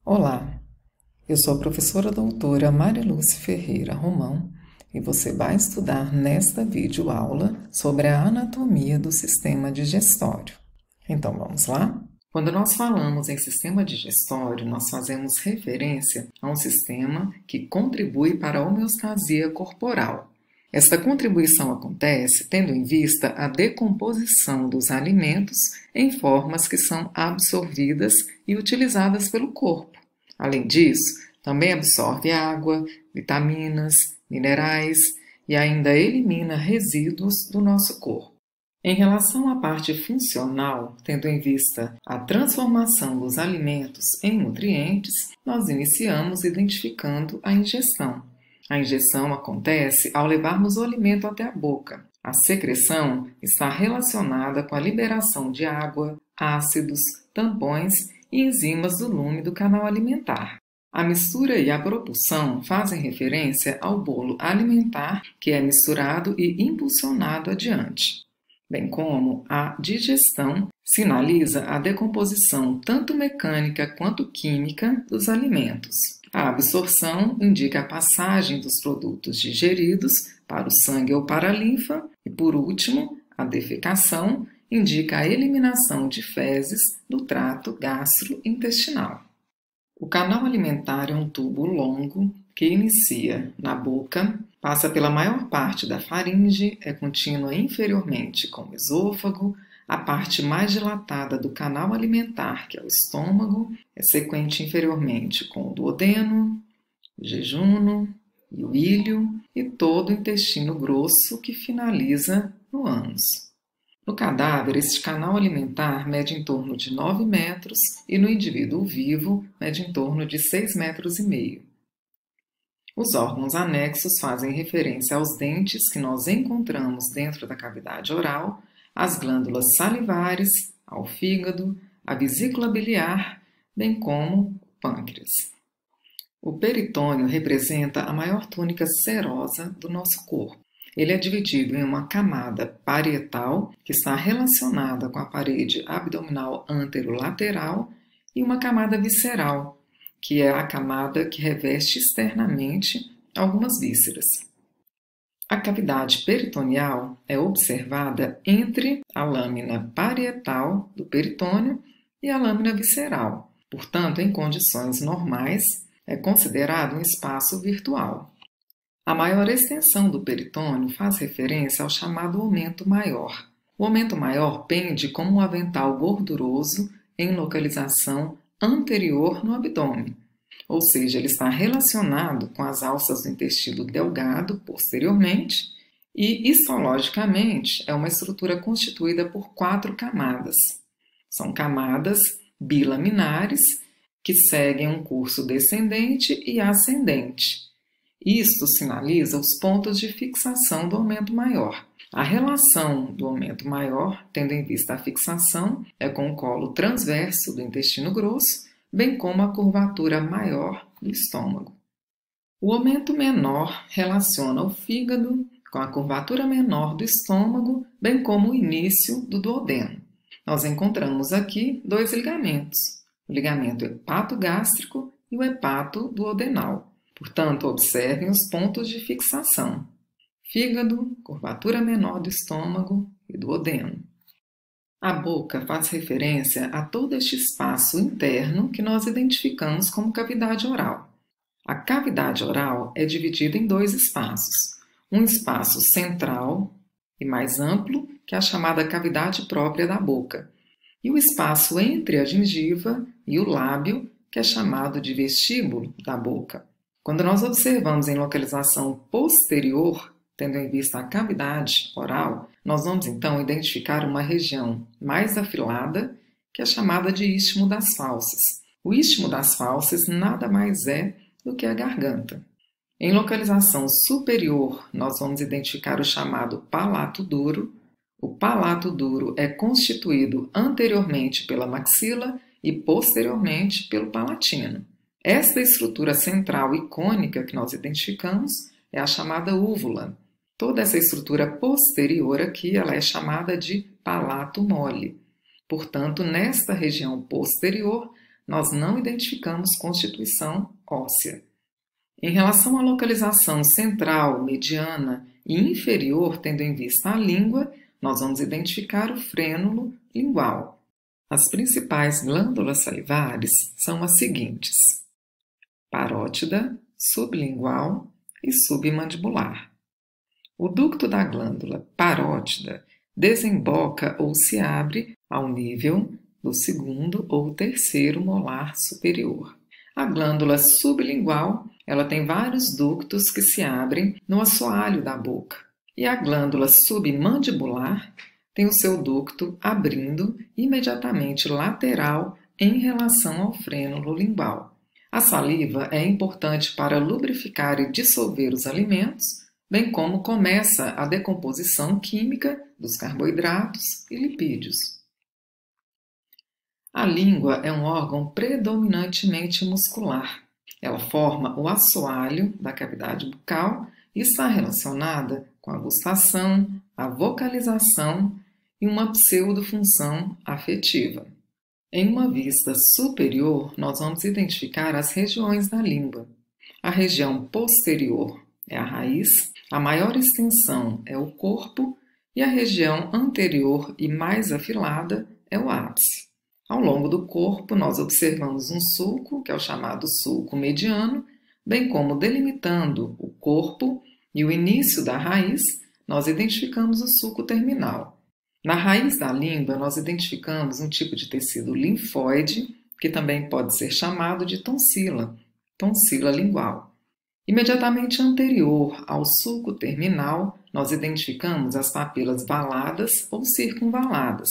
Olá, eu sou a professora doutora Marilúcia Ferreira Romão e você vai estudar nesta videoaula sobre a anatomia do sistema digestório. Então vamos lá? Quando nós falamos em sistema digestório, nós fazemos referência a um sistema que contribui para a homeostasia corporal. Esta contribuição acontece tendo em vista a decomposição dos alimentos em formas que são absorvidas e utilizadas pelo corpo. Além disso, também absorve água, vitaminas, minerais e ainda elimina resíduos do nosso corpo. Em relação à parte funcional, tendo em vista a transformação dos alimentos em nutrientes, nós iniciamos identificando a ingestão. A ingestão acontece ao levarmos o alimento até a boca. A secreção está relacionada com a liberação de água, ácidos, tampões e enzimas do lume do canal alimentar. A mistura e a propulsão fazem referência ao bolo alimentar que é misturado e impulsionado adiante, bem como a digestão sinaliza a decomposição tanto mecânica quanto química dos alimentos. A absorção indica a passagem dos produtos digeridos para o sangue ou para a linfa e, por último, a defecação indica a eliminação de fezes do trato gastrointestinal. O canal alimentar é um tubo longo que inicia na boca, passa pela maior parte da faringe, é contínua inferiormente com o esôfago, a parte mais dilatada do canal alimentar, que é o estômago, é sequente inferiormente com o duodeno, o jejuno e o íleo e todo o intestino grosso que finaliza no ânus. No cadáver, este canal alimentar mede em torno de 9 metros e no indivíduo vivo mede em torno de 6,5 metros. Os órgãos anexos fazem referência aos dentes que nós encontramos dentro da cavidade oral, às glândulas salivares, ao fígado, à vesícula biliar, bem como o pâncreas. O peritônio representa a maior túnica serosa do nosso corpo. Ele é dividido em uma camada parietal, que está relacionada com a parede abdominal anterolateral, e uma camada visceral, que é a camada que reveste externamente algumas vísceras. A cavidade peritoneal é observada entre a lâmina parietal do peritônio e a lâmina visceral. Portanto, em condições normais, é considerado um espaço virtual. A maior extensão do peritônio faz referência ao chamado aumento maior. O aumento maior pende como um avental gorduroso em localização anterior no abdômen, ou seja, ele está relacionado com as alças do intestino delgado posteriormente e, histologicamente, é uma estrutura constituída por 4 camadas. São camadas bilaminares que seguem um curso descendente e ascendente. Isto sinaliza os pontos de fixação do aumento maior. A relação do aumento maior, tendo em vista a fixação, é com o colo transverso do intestino grosso, bem como a curvatura maior do estômago. O aumento menor relaciona o fígado com a curvatura menor do estômago, bem como o início do duodeno. Nós encontramos aqui 2 ligamentos, o ligamento hepatogástrico e o hepatoduodenal. Portanto, observem os pontos de fixação: fígado, curvatura menor do estômago e duodeno. A boca faz referência a todo este espaço interno que nós identificamos como cavidade oral. A cavidade oral é dividida em 2 espaços: um espaço central e mais amplo, que é a chamada cavidade própria da boca, e o espaço entre a gengiva e o lábio, que é chamado de vestíbulo da boca. Quando nós observamos em localização posterior, tendo em vista a cavidade oral, nós vamos então identificar uma região mais afilada, que é chamada de istmo das fauces. O istmo das fauces nada mais é do que a garganta. Em localização superior, nós vamos identificar o chamado palato duro. O palato duro é constituído anteriormente pela maxila e posteriormente pelo palatino. Esta estrutura central e cônica que nós identificamos é a chamada úvula. Toda essa estrutura posterior aqui, ela é chamada de palato mole. Portanto, nesta região posterior, nós não identificamos constituição óssea. Em relação à localização central, mediana e inferior, tendo em vista a língua, nós vamos identificar o frênulo lingual. As principais glândulas salivares são as seguintes: parótida, sublingual e submandibular. O ducto da glândula parótida desemboca ou se abre ao nível do segundo ou terceiro molar superior. A glândula sublingual, ela tem vários ductos que se abrem no assoalho da boca. E a glândula submandibular tem o seu ducto abrindo imediatamente lateral em relação ao frênulo lingual. A saliva é importante para lubrificar e dissolver os alimentos, bem como começa a decomposição química dos carboidratos e lipídios. A língua é um órgão predominantemente muscular. Ela forma o assoalho da cavidade bucal e está relacionada com a gustação, a vocalização e uma pseudofunção afetiva. Em uma vista superior, nós vamos identificar as regiões da língua. A região posterior é a raiz, a maior extensão é o corpo e a região anterior e mais afilada é o ápice. Ao longo do corpo, nós observamos um sulco, que é o chamado sulco mediano, bem como delimitando o corpo e o início da raiz, nós identificamos o sulco terminal. Na raiz da língua, nós identificamos um tipo de tecido linfóide, que também pode ser chamado de tonsila lingual. Imediatamente anterior ao sulco terminal, nós identificamos as papilas valadas ou circunvaladas,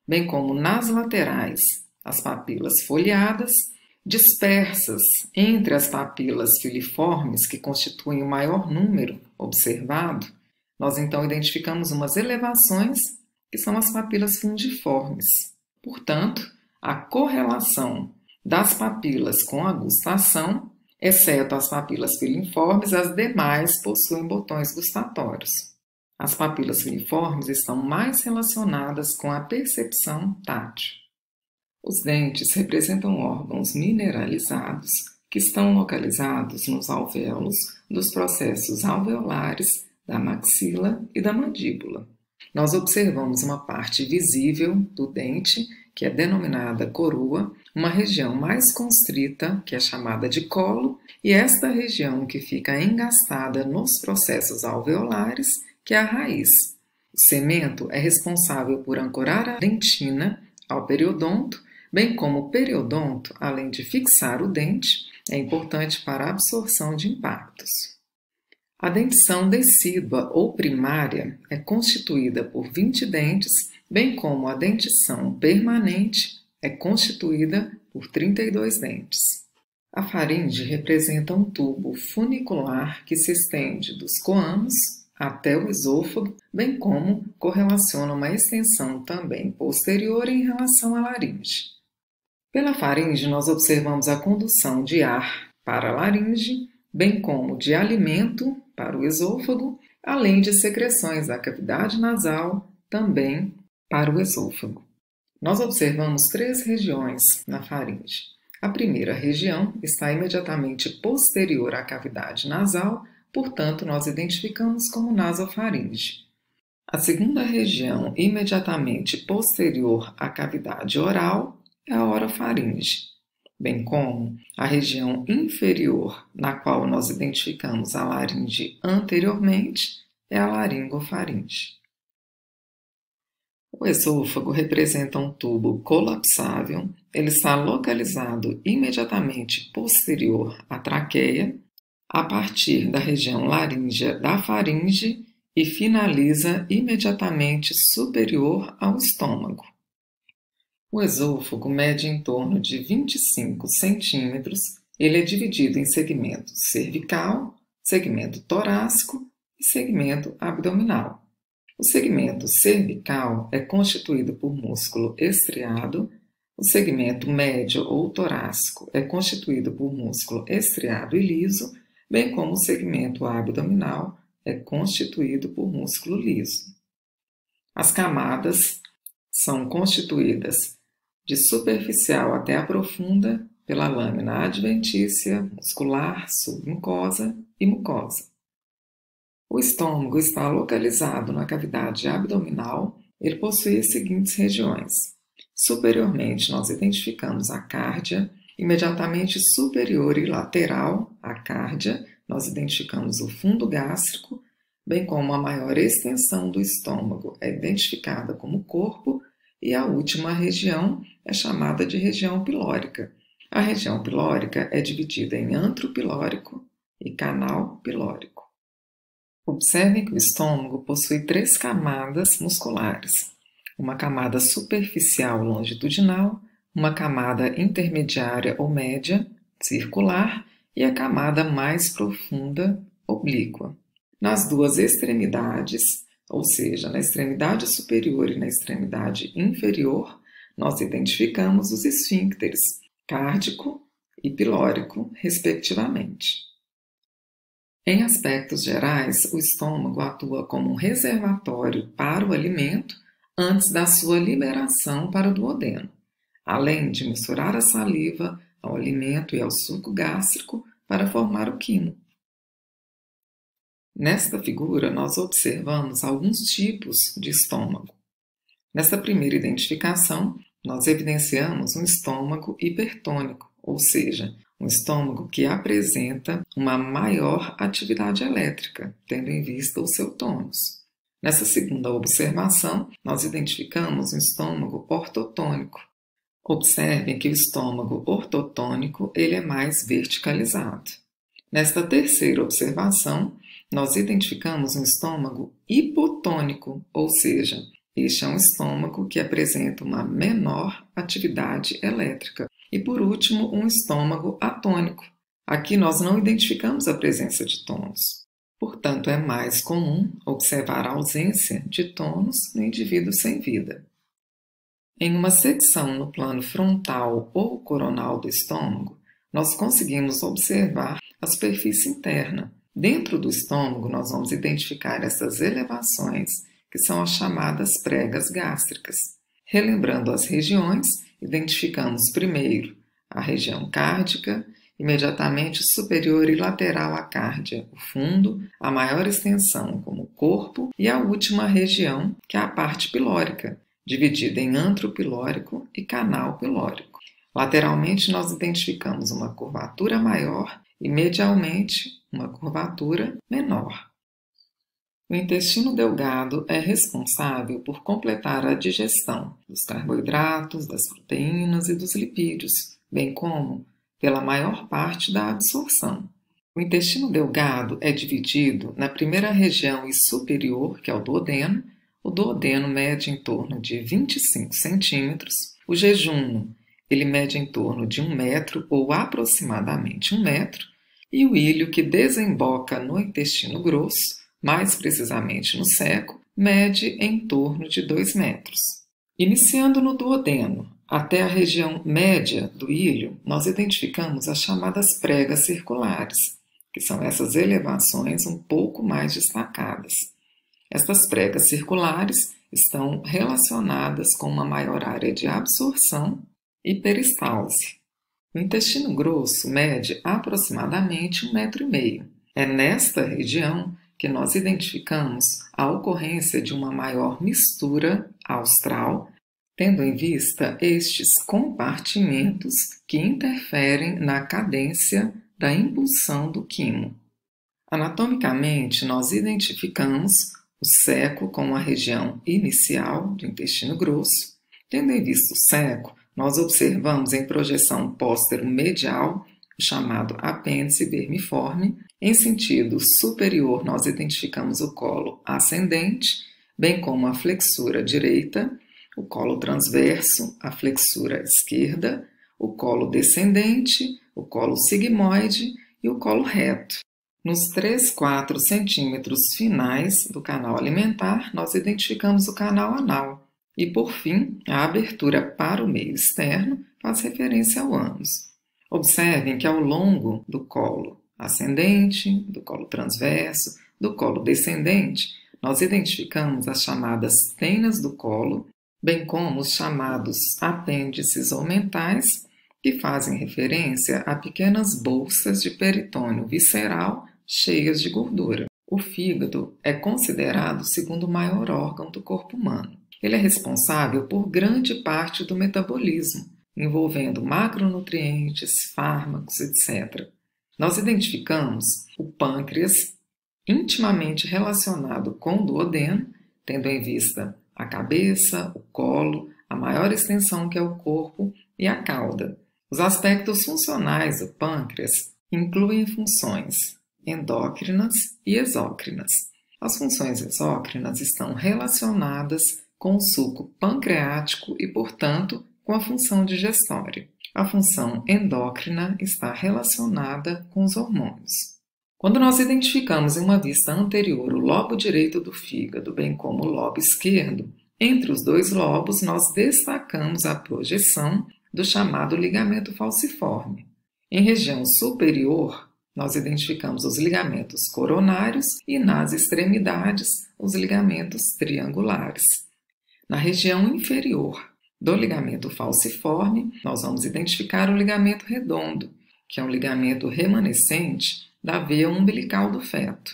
bem como nas laterais, as papilas foliadas, dispersas entre as papilas filiformes, que constituem o maior número observado, nós então identificamos umas elevações, que são as papilas fundiformes. Portanto, a correlação das papilas com a gustação, exceto as papilas filiformes, as demais possuem botões gustatórios. As papilas filiformes estão mais relacionadas com a percepção tátil. Os dentes representam órgãos mineralizados que estão localizados nos alvéolos dos processos alveolares da maxila e da mandíbula. Nós observamos uma parte visível do dente, que é denominada coroa, uma região mais constrita, que é chamada de colo, e esta região que fica engastada nos processos alveolares, que é a raiz. O cemento é responsável por ancorar a dentina ao periodonto, bem como o periodonto, além de fixar o dente, é importante para a absorção de impactos. A dentição decídua ou primária é constituída por 20 dentes, bem como a dentição permanente é constituída por 32 dentes. A faringe representa um tubo funicular que se estende dos coânos até o esôfago, bem como correlaciona uma extensão também posterior em relação à laringe. Pela faringe, nós observamos a condução de ar para a laringe, bem como de alimento para o esôfago, além de secreções da cavidade nasal também para o esôfago. Nós observamos 3 regiões na faringe. A primeira região está imediatamente posterior à cavidade nasal, portanto, nós identificamos como nasofaringe. A segunda região, imediatamente posterior à cavidade oral, é a orofaringe, bem como a região inferior, na qual nós identificamos a laringe anteriormente, é a laringofaringe. O esôfago representa um tubo colapsável, ele está localizado imediatamente posterior à traqueia, a partir da região laríngea da faringe e finaliza imediatamente superior ao estômago. O esôfago mede em torno de 25 centímetros, ele é dividido em segmento cervical, segmento torácico e segmento abdominal. O segmento cervical é constituído por músculo estriado, o segmento médio ou torácico é constituído por músculo estriado e liso, bem como o segmento abdominal é constituído por músculo liso. As camadas são constituídas de superficial até a profunda pela lâmina adventícia, muscular, submucosa e mucosa. O estômago está localizado na cavidade abdominal. Ele possui as seguintes regiões. Superiormente, nós identificamos a cárdia. Imediatamente superior e lateral à cárdia, nós identificamos o fundo gástrico, bem como a maior extensão do estômago é identificada como corpo, e a última região é chamada de região pilórica. A região pilórica é dividida em antro pilórico e canal pilórico. Observem que o estômago possui 3 camadas musculares: uma camada superficial longitudinal, uma camada intermediária ou média, circular, e a camada mais profunda, oblíqua. Nas duas extremidades, ou seja, na extremidade superior e na extremidade inferior, nós identificamos os esfíncteres cárdico e pilórico, respectivamente. Em aspectos gerais, o estômago atua como um reservatório para o alimento antes da sua liberação para o duodeno, além de misturar a saliva ao alimento e ao suco gástrico para formar o quimo. Nesta figura, nós observamos alguns tipos de estômago. Nesta primeira identificação, nós evidenciamos um estômago hipertônico, ou seja, um estômago que apresenta uma maior atividade elétrica, tendo em vista o seu tônus. Nessa segunda observação, nós identificamos um estômago ortotônico. Observem que o estômago ortotônico ele é mais verticalizado. Nesta terceira observação, nós identificamos um estômago hipotônico, ou seja, este é um estômago que apresenta uma menor atividade elétrica. E, por último, um estômago atônico. Aqui nós não identificamos a presença de tônus. Portanto, é mais comum observar a ausência de tônus no indivíduo sem vida. Em uma secção no plano frontal ou coronal do estômago, nós conseguimos observar a superfície interna. Dentro do estômago, nós vamos identificar essas elevações, que são as chamadas pregas gástricas. Relembrando as regiões, identificamos primeiro a região cárdica, imediatamente superior e lateral à cárdia, o fundo, a maior extensão como o corpo, e a última região, que é a parte pilórica, dividida em antro pilórico e canal pilórico. Lateralmente, nós identificamos uma curvatura maior e medialmente uma curvatura menor. O intestino delgado é responsável por completar a digestão dos carboidratos, das proteínas e dos lipídios, bem como pela maior parte da absorção. O intestino delgado é dividido na primeira região e superior, que é o duodeno. O duodeno mede em torno de 25 centímetros. O jejunum, ele mede em torno de 1 metro ou aproximadamente 1 metro. E o íleo, que desemboca no intestino grosso, mais precisamente no seco, mede em torno de 2 metros. Iniciando no duodeno até a região média do íleo, nós identificamos as chamadas pregas circulares, que são essas elevações um pouco mais destacadas. Estas pregas circulares estão relacionadas com uma maior área de absorção e peristalse. O intestino grosso mede aproximadamente 1,5 metro. É nesta região que nós identificamos a ocorrência de uma maior mistura austral, tendo em vista estes compartimentos que interferem na cadência da impulsão do quimo. Anatomicamente, nós identificamos o seco como a região inicial do intestino grosso. Tendo em vista o seco, nós observamos em projeção póstero-medial o chamado apêndice vermiforme. Em sentido superior, nós identificamos o colo ascendente, bem como a flexura direita, o colo transverso, a flexura esquerda, o colo descendente, o colo sigmoide e o colo reto. Nos 3-4 centímetros finais do canal alimentar, nós identificamos o canal anal. E, por fim, a abertura para o meio externo faz referência ao ânus. Observem que ao longo do colo ascendente, do colo transverso, do colo descendente, nós identificamos as chamadas tenas do colo, bem como os chamados apêndices omentais, que fazem referência a pequenas bolsas de peritônio visceral cheias de gordura. O fígado é considerado o segundo maior órgão do corpo humano. Ele é responsável por grande parte do metabolismo, envolvendo macronutrientes, fármacos, etc. Nós identificamos o pâncreas intimamente relacionado com o duodeno, tendo em vista a cabeça, o colo, a maior extensão que é o corpo e a cauda. Os aspectos funcionais do pâncreas incluem funções endócrinas e exócrinas. As funções exócrinas estão relacionadas com o suco pancreático e, portanto, com a função digestória. A função endócrina está relacionada com os hormônios. Quando nós identificamos em uma vista anterior o lobo direito do fígado, bem como o lobo esquerdo, entre os dois lobos nós destacamos a projeção do chamado ligamento falciforme. Em região superior, nós identificamos os ligamentos coronários e nas extremidades os ligamentos triangulares. Na região inferior do ligamento falciforme, nós vamos identificar o ligamento redondo, que é um ligamento remanescente da veia umbilical do feto.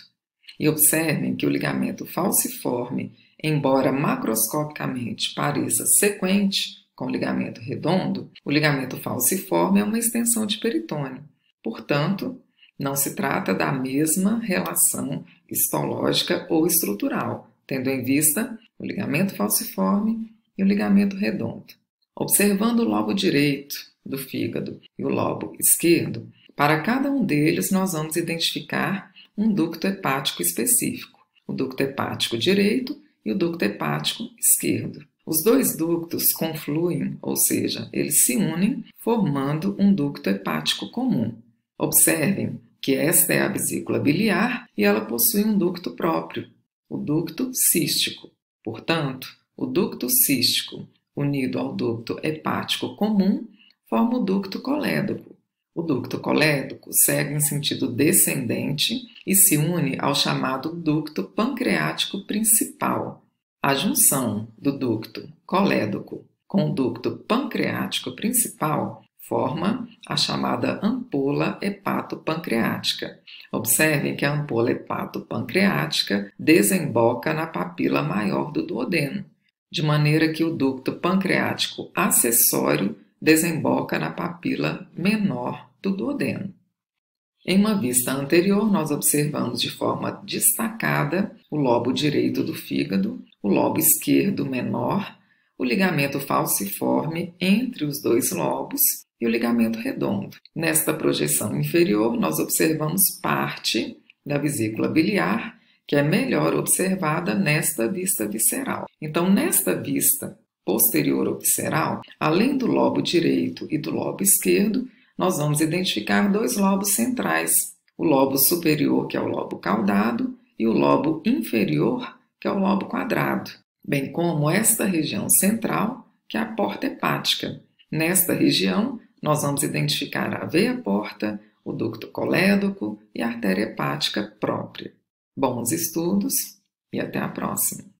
E observem que o ligamento falciforme, embora macroscopicamente pareça sequente com o ligamento redondo, o ligamento falciforme é uma extensão de peritônio. Portanto, não se trata da mesma relação histológica ou estrutural, tendo em vista o ligamento falciforme e o ligamento redondo. Observando o lobo direito do fígado e o lobo esquerdo, para cada um deles nós vamos identificar um ducto hepático específico, o ducto hepático direito e o ducto hepático esquerdo. Os dois ductos confluem, ou seja, eles se unem, formando um ducto hepático comum. Observem que esta é a vesícula biliar e ela possui um ducto próprio, o ducto cístico. Portanto, o ducto cístico, unido ao ducto hepático comum, forma o ducto colédoco. O ducto colédoco segue em sentido descendente e se une ao chamado ducto pancreático principal. A junção do ducto colédoco com o ducto pancreático principal forma a chamada ampola hepatopancreática. Observem que a ampola hepatopancreática desemboca na papila maior do duodeno, de maneira que o ducto pancreático acessório desemboca na papila menor do duodeno. Em uma vista anterior, nós observamos de forma destacada o lobo direito do fígado, o lobo esquerdo menor, o ligamento falciforme entre os dois lobos e o ligamento redondo. Nesta projeção inferior, nós observamos parte da vesícula biliar, que é melhor observada nesta vista visceral. Então, nesta vista posterior ou visceral, além do lobo direito e do lobo esquerdo, nós vamos identificar dois lobos centrais, o lobo superior, que é o lobo caudado, e o lobo inferior, que é o lobo quadrado, bem como esta região central, que é a porta hepática. Nesta região, nós vamos identificar a veia porta, o ducto colédoco e a artéria hepática própria. Bons estudos e até a próxima!